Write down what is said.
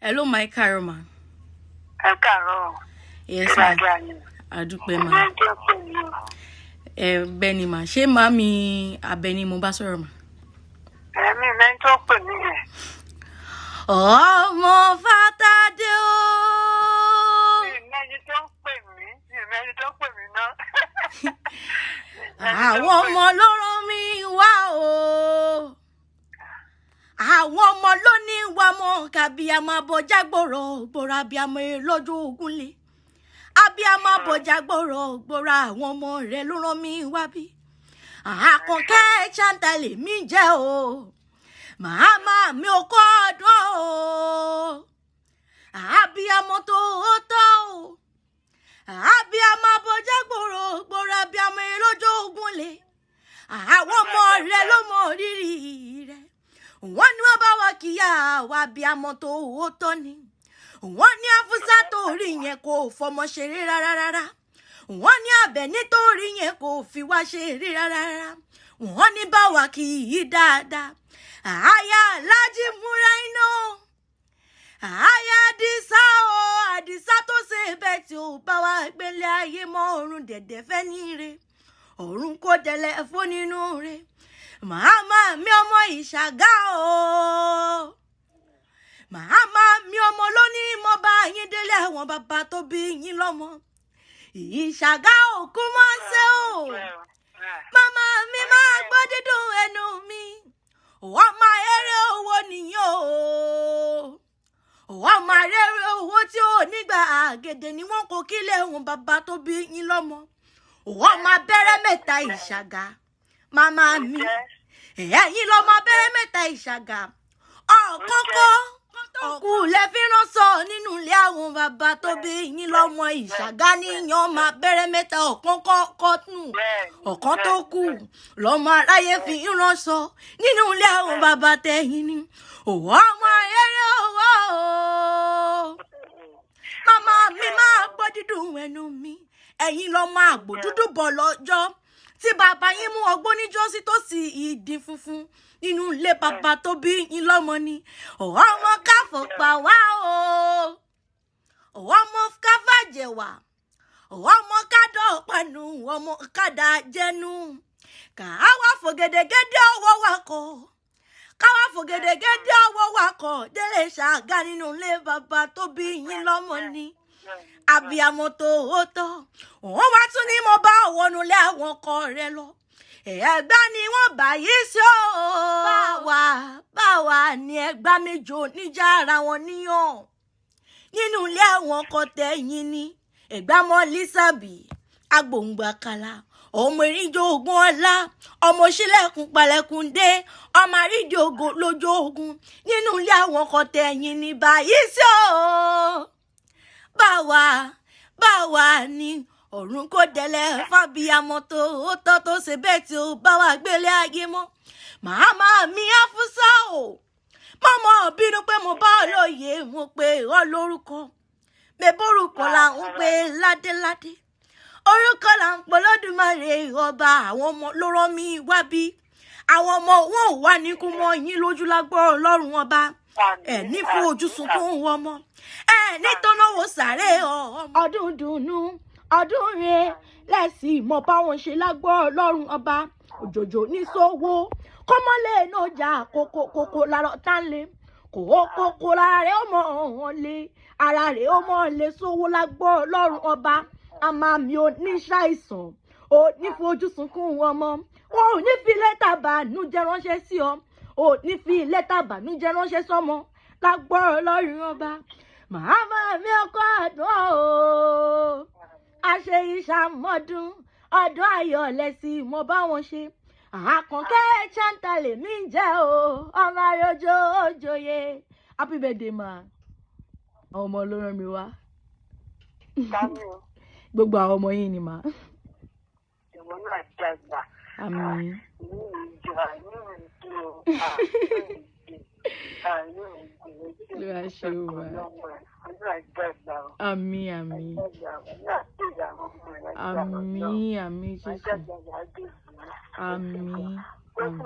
Hello, my Karoma. Yes, ma. Adúpẹ́ ma. Bẹ́ẹ̀ni ma. Ṣé màmí Abẹ́ni mo bá sọ̀rọ̀ ma? Èmi mẹ́ni tó pè mí yẹn. Ọmọ Fátádé o. Mi mẹ́ni tó pè mí. Mi mẹ́ni tó pè mí náà. Àwọn ọmọ ló rán mi wá o. Àwọn ọmọ ló ní wá mọ́ kábíyàmọ́ bọ́jà gbòòrò gbòòrò abiyamọ lójú ogunlé. Abiyamọ bọ́jà gbòòrò gbòòrò àwọn ọmọ rẹ̀ ló rán mi wá bí. Àkànkẹ́ Chantalè mi jẹ́ o. Màmá mi ò kọ́ ọdún o. Abiyamọ tó tọ́ o. Abiyamọ bọ́jà gbòòrò gbòòrò abiyamọ lójú ogunlé. Àwọn ọmọ rẹ̀ ló mọ rírì rẹ̀. Wọ́n ní wọ́n bá wa kíyà wá abiyamọ tó tọ́ ni. Wọ́n ní Afusat torí yẹn kò fọmọ ṣeré rárá. Wọ́n ní Abẹ́ni torí yẹn kò fi wá ṣeré rárá. Wọ́n ní bá wa kì í dáadáa. Àyà Lájí múra iná. Àyà Àdìsá tó ṣe bẹ́ẹ̀ tí ó bá wa gbélé ayé mọ́ ọ̀run dẹ̀dẹ̀ fẹ́ ní ire. Ọ̀run kò dẹ̀lẹ̀ fún nínú rẹ̀. Màmá mi ọmọ Isaga o. Màmá mi ọmọ ló ní mo bá yín délé àwọn bàbá tó bí yín lọ́mọ. Isaga òkú mọ́ ṣe o. Màmá mi máa gbọ́ dídùn ẹnu mi. Wọ́n máa eré owó nìyẹn o. Wọ́n máa rere owó tí ò nígbà àgèdè ni wọ́n kò kílé àwọn bàbá tó bí yín lọ́mọ. Wọ́n máa bẹ̀rẹ̀ mẹ́ta Isaga. Màmá mi, ẹ̀yin lọ́mọ bẹ̀rẹ̀ mẹ́ta Isaga. Ọ̀kọ́kọ́ òkú lẹ fi ránṣọ nínú ilé àwọn bàbá tó bí yín lọ́mọ. Isaga níyan máa bẹ̀rẹ̀ mẹ́ta ọ̀kan tó kù lọ́mọ aráyé fi ránṣọ nínú ilé àwọn bàbá tẹ̀yìn ni. Òwò ọmọ eré owó o. Màmá mi máa gbọ́ dídùn ẹnu mi. Ẹ̀yin lọ́mọ àgbò dúdú bọ̀ lọ́jọ́ tí bàbá yín mú ọgbọ́n níjọ́sí tó sì ìdí funfun nínú ilé bàbá tó bí yín lọ́mọ ni. Ọmọ káfọ̀ pa wá o. Ọmọ káfàjẹ̀ wá. Ọmọ kádọ̀ pẹ̀lú ọmọ kádà jẹ́nu. Káwá fògèdègédé ọwọ́ wa kọ̀. Káwá fògèdègédé ọwọ́ wa kọ̀. Délé Ṣàgá nínú ilé bàbá tó bí yín lọ́mọ ni. Abiyamọ tó tọ́. Wọ́n wá tún ní mo bá wọnúlé àwọn ọkọ rẹ lọ. Ẹ̀gbá ni wọ́n bá yí sí o. Báwa ni ẹgbá méjì oníjà ara wọn níyàn. Nínú ilé àwọn ọkọ tẹ̀yìn ni. Ẹ̀gbá mọ́ Lísàbí, agbóǹgbàkàlà, ọmọ ìrìnjọ ogun ọlá, ọmọ sílẹ̀kùn palẹ̀kùn dé, ọmọ àrídìí ogun lójú ogun. Nínú ilé àwọn ọkọ tẹ̀yìn ni bá yí sí o. Báwa ni ọ̀run kò dẹ̀lẹ̀ fábíyamọ tó tọ́ tó ṣe bẹ́ẹ̀ tí ó bá wa gbélé ayé mọ́. Màmá mi Afusat o. Mọ́mọ́ bínú pé mo bá olóye mo pé ọ lórúkọ. Mẹ́bórúkọ là ń pè ládéládé. Orúkọ là ń pè lódùmarè ọba. Àwọn ọmọ ló rán mi wá bí. Àwọn ọmọ wọn ò wá ní kú mọ́ yín lójú lágbọ́ Ọlọ́run ọba. Ní fún ojú sunkún wọn mọ́. Ní tọ́nàwó sàré ọdún dùnú ọdún re lẹ́sìn mọ̀ báwọn ṣe lágbọ́ Ọlọ́run ọba. Òjòjò ní sówó kọ́mọ́lé náà jà kókó lárọ̀ tán lé. Kókó lára rẹ̀ ó mọ̀ ọ́n lé. Ara rẹ̀ ó mọ̀ lé sówó lágbọ́ Ọlọ́run ọba. Àmà mi ò ní ṣàìsàn. Ò ní fojú sunkún wọn mọ́. Wọn ò ní fi lẹ́tà bànújẹ́ ránṣẹ́ sí ọ. Ò ní fi lẹ́tà bànújẹ́ ránṣẹ́ sọ́mọ lágbọ́ Ọlọ́run ọba. Màmá mi ọkọ àdúrà o. Àṣẹ ìṣàmọ́dún ọdún ayọ̀ lẹ́sìn mo bá wọn ṣe. Àkànkẹ́ Chantalè mi ń jẹ́ o. Ọmọ arojo òjòyè. Happy birthday ma. Àwọn ọmọ ló rán mi wá. Gbogbo àwọn ọmọ yín ni ma. Ìwọ náà dàgbà. Àmín. Lóra ṣe o wa. Àmín. Àmín Jésù. Àmín.